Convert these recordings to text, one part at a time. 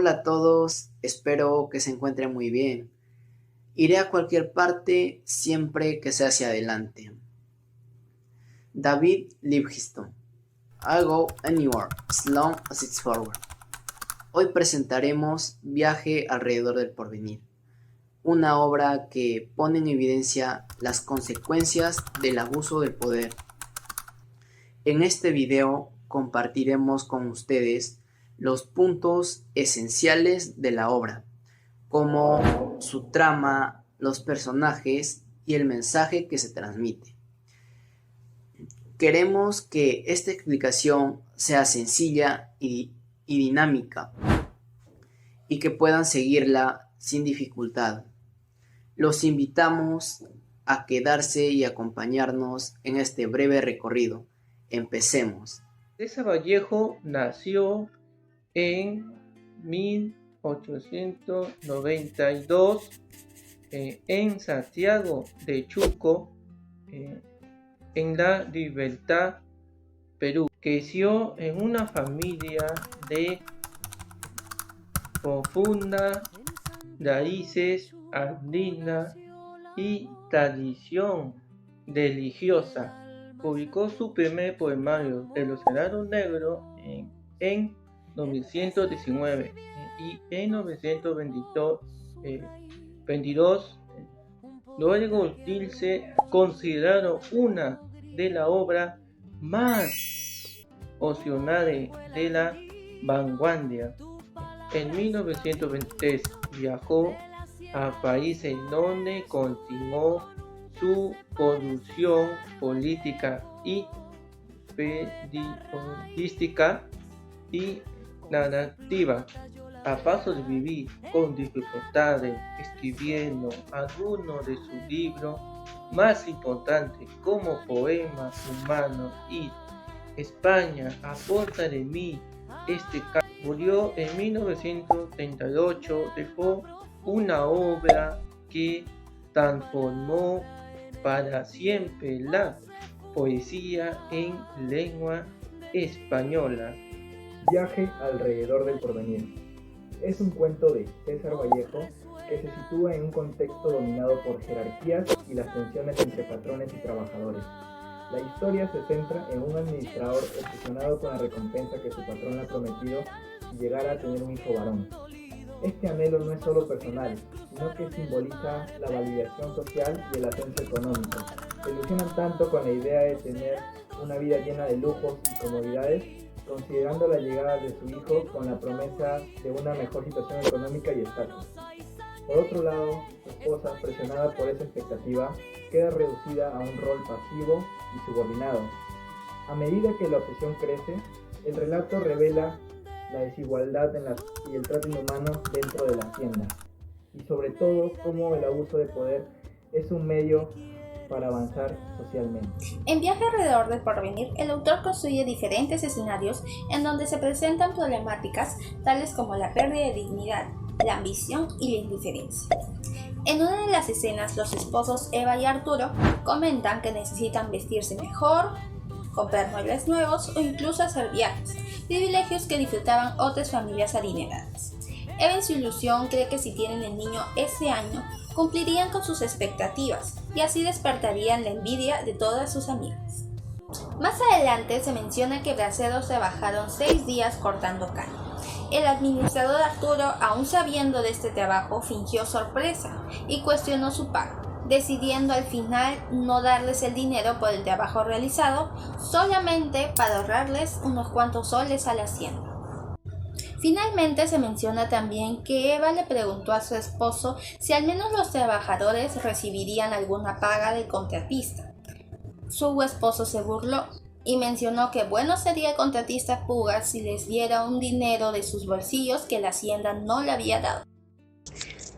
Hola a todos, espero que se encuentren muy bien. Iré a cualquier parte siempre que sea hacia adelante. David Livingstone. I'll go anywhere as long as it's forward. Hoy presentaremos Viaje alrededor del porvenir, una obra que pone en evidencia las consecuencias del abuso del poder. En este video compartiremos con ustedes los puntos esenciales de la obra, como su trama, los personajes y el mensaje que se transmite. Queremos que esta explicación sea sencilla y dinámica y que puedan seguirla sin dificultad. Los invitamos a quedarse y acompañarnos en este breve recorrido. Empecemos. César Vallejo nació en 1892 en Santiago de Chuco, en La Libertad, Perú. Creció en una familia de profundas raíces andinas y tradición religiosa. Publicó su primer poemario, El Oceano Negro, en 1919 y en 1922 luego Dilce considerado una de las obras más emocionantes de la vanguardia. En 1923 viajó a países donde continuó su producción política y periodística y narrativa. A paso de vivir con dificultades, escribiendo algunos de sus libros más importantes como Poemas Humanos y España a porta de mí, murió en 1938, dejó una obra que transformó para siempre la poesía en lengua española. Viaje alrededor del porvenir. Es un cuento de César Vallejo que se sitúa en un contexto dominado por jerarquías y las tensiones entre patrones y trabajadores. La historia se centra en un administrador obsesionado con la recompensa que su patrón le ha prometido si llegara a tener un hijo varón. Este anhelo no es solo personal, sino que simboliza la validación social y el ascenso económico. Se ilusionan tanto con la idea de tener una vida llena de lujos y comodidades, considerando la llegada de su hijo con la promesa de una mejor situación económica y estatus. Por otro lado, su esposa, presionada por esa expectativa, queda reducida a un rol pasivo y subordinado. A medida que la obsesión crece, el relato revela la desigualdad y el trato inhumano dentro de la hacienda, y sobre todo cómo el abuso de poder es un medio para avanzar socialmente. En Viaje alrededor del porvenir, el autor construye diferentes escenarios en donde se presentan problemáticas tales como la pérdida de dignidad, la ambición y la indiferencia. En una de las escenas, los esposos Eva y Arturo comentan que necesitan vestirse mejor, comprar muebles nuevos o incluso hacer viajes, privilegios que disfrutaban otras familias adineradas. Eva, en su ilusión, cree que si tienen el niño ese año, cumplirían con sus expectativas y así despertarían la envidia de todas sus amigas. Más adelante se menciona que Braceros trabajaron 6 días cortando caña. El administrador Arturo, aún sabiendo de este trabajo, fingió sorpresa y cuestionó su pago, decidiendo al final no darles el dinero por el trabajo realizado, solamente para ahorrarles unos cuantos soles a la hacienda. Finalmente se menciona también que Eva le preguntó a su esposo si al menos los trabajadores recibirían alguna paga del contratista. Su esposo se burló y mencionó que bueno sería el contratista Pugas si les diera un dinero de sus bolsillos que la hacienda no le había dado.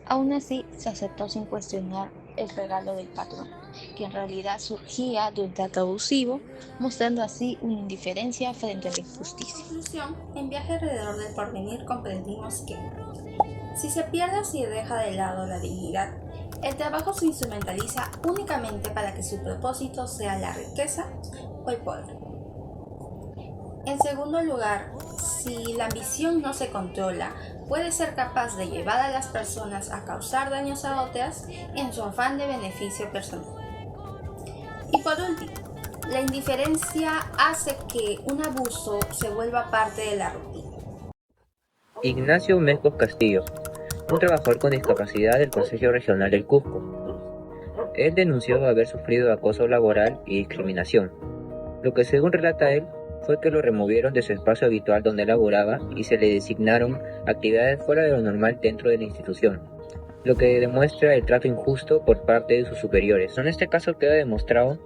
Aún así, se aceptó sin cuestionar el regalo del patrón, que en realidad surgía de un trato abusivo, mostrando así una indiferencia frente a la injusticia. En conclusión, en Viaje alrededor del porvenir comprendimos que si se pierde o se deja de lado la dignidad, el trabajo se instrumentaliza únicamente para que su propósito sea la riqueza o el poder. En segundo lugar, si la ambición no se controla, puede ser capaz de llevar a las personas a causar daños a otras en su afán de beneficio personal. Y por último, la indiferencia hace que un abuso se vuelva parte de la rutina. Ignacio Mezcos Castillo, un trabajador con discapacidad del Consejo Regional del Cusco. Él denunció haber sufrido acoso laboral y discriminación. Lo que según relata él, fue que lo removieron de su espacio habitual donde laboraba y se le designaron actividades fuera de lo normal dentro de la institución, lo que demuestra el trato injusto por parte de sus superiores. En este caso queda demostrado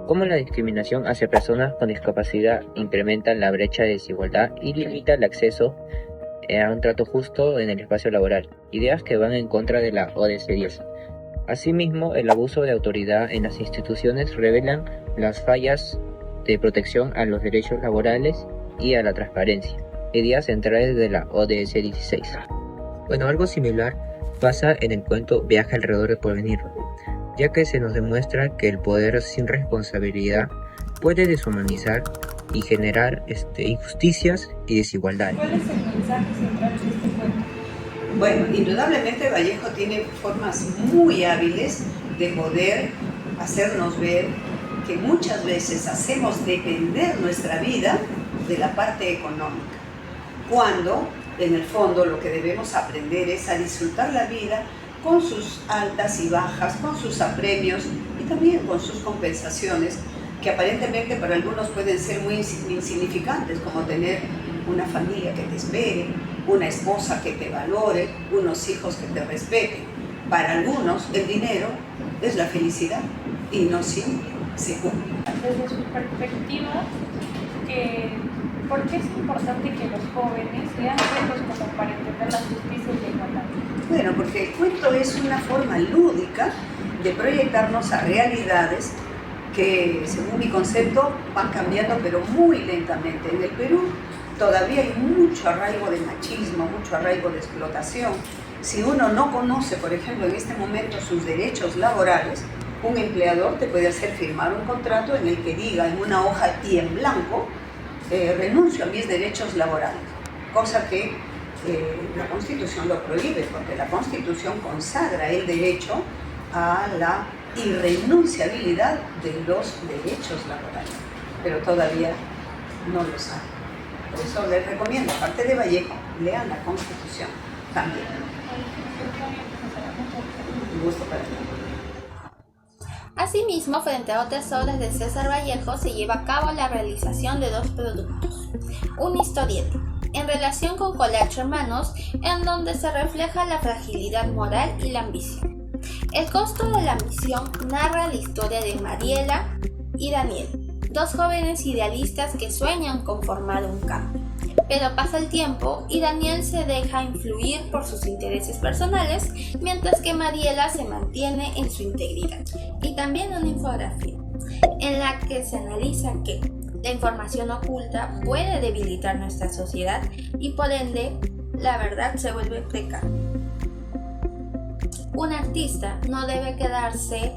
cómo la discriminación hacia personas con discapacidad incrementa la brecha de desigualdad y limita el acceso a un trato justo en el espacio laboral, ideas que van en contra de la ODS 10. Asimismo, el abuso de autoridad en las instituciones revelan las fallas de protección a los derechos laborales y a la transparencia, ideas centrales de la ODS 16. Bueno, algo similar pasa en el cuento Viaje alrededor del porvenir, ya que se nos demuestra que el poder sin responsabilidad puede deshumanizar y generar injusticias y desigualdades. ¿Cuál es el mensaje central de este cuento? Bueno, indudablemente Vallejo tiene formas muy hábiles de poder hacernos ver que muchas veces hacemos depender nuestra vida de la parte económica, cuando en el fondo lo que debemos aprender es a disfrutar la vida con sus altas y bajas, con sus apremios y también con sus compensaciones, que aparentemente para algunos pueden ser muy insignificantes, como tener una familia que te espere, una esposa que te valore, unos hijos que te respeten. Para algunos el dinero es la felicidad y no siempre se cumple. Desde su perspectiva, ¿por qué es importante que los jóvenes lean cuentos como para entender la justicia y la igualdad? Bueno, porque el cuento es una forma lúdica de proyectarnos a realidades que, según mi concepto, van cambiando pero muy lentamente. En el Perú todavía hay mucho arraigo de machismo, mucho arraigo de explotación. Si uno no conoce, por ejemplo, en este momento sus derechos laborales, un empleador te puede hacer firmar un contrato en el que diga en una hoja y en blanco, renuncio a mis derechos laborales, cosa que la Constitución lo prohíbe, porque la Constitución consagra el derecho a la irrenunciabilidad de los derechos laborales, pero todavía no lo saben. Por eso les recomiendo, aparte de Vallejo, lean la Constitución también. Un gusto para mí. Asimismo, frente a otras obras de César Vallejo, se lleva a cabo la realización de dos productos. Una historieta, en relación con Colacho Hermanos, en donde se refleja la fragilidad moral y la ambición. El costo de la ambición narra la historia de Mariela y Daniel, dos jóvenes idealistas que sueñan con formar un cambio. Pero pasa el tiempo y Daniel se deja influir por sus intereses personales, mientras que Mariela se mantiene en su integridad. Y también una infografía en la que se analiza que la información oculta puede debilitar nuestra sociedad y por ende la verdad se vuelve precaria. Un artista no debe quedarse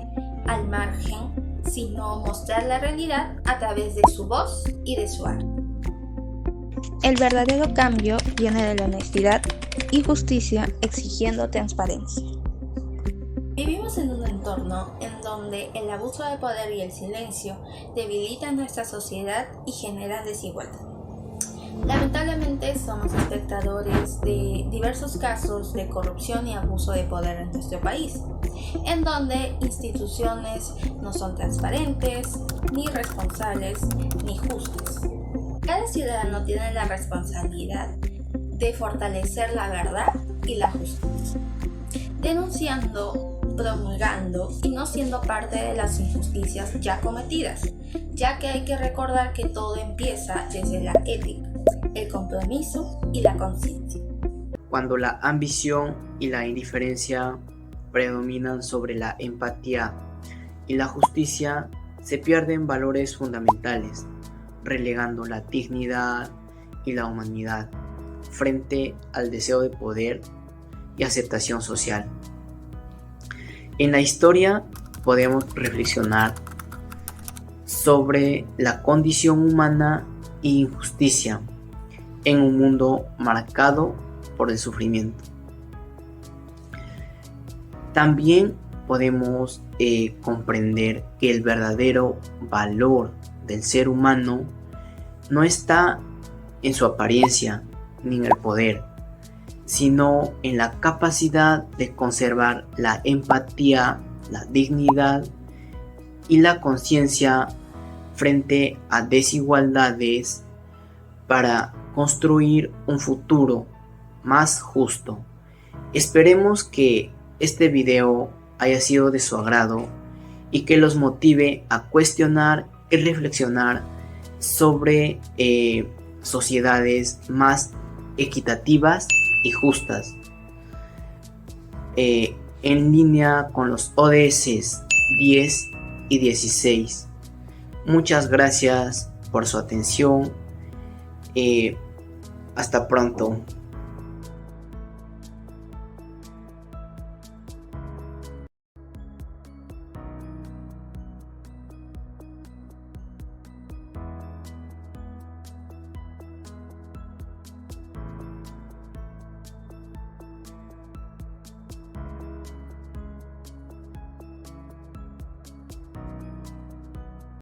al margen, sino mostrar la realidad a través de su voz y de su arte. El verdadero cambio viene de la honestidad y justicia exigiendo transparencia. Vivimos en un entorno en donde el abuso de poder y el silencio debilitan nuestra sociedad y generan desigualdad. Lamentablemente somos espectadores de diversos casos de corrupción y abuso de poder en nuestro país, en donde instituciones no son transparentes, ni responsables, ni justas. Cada ciudadano tiene la responsabilidad de fortalecer la verdad y la justicia, denunciando, promulgando y no siendo parte de las injusticias ya cometidas, ya que hay que recordar que todo empieza desde la ética, el compromiso y la conciencia. Cuando la ambición y la indiferencia predominan sobre la empatía y la justicia, se pierden valores fundamentales, relegando la dignidad y la humanidad frente al deseo de poder y aceptación social. En la historia podemos reflexionar sobre la condición humana e injusticia en un mundo marcado por el sufrimiento. También podemos comprender que el verdadero valor del ser humano no está en su apariencia ni en el poder, sino en la capacidad de conservar la empatía, la dignidad y la conciencia frente a desigualdades para construir un futuro más justo. Esperemos que este video haya sido de su agrado y que los motive a cuestionar y reflexionar sobre sociedades más equitativas y justas, en línea con los ODS 10 y 16. Muchas gracias por su atención. Hasta pronto.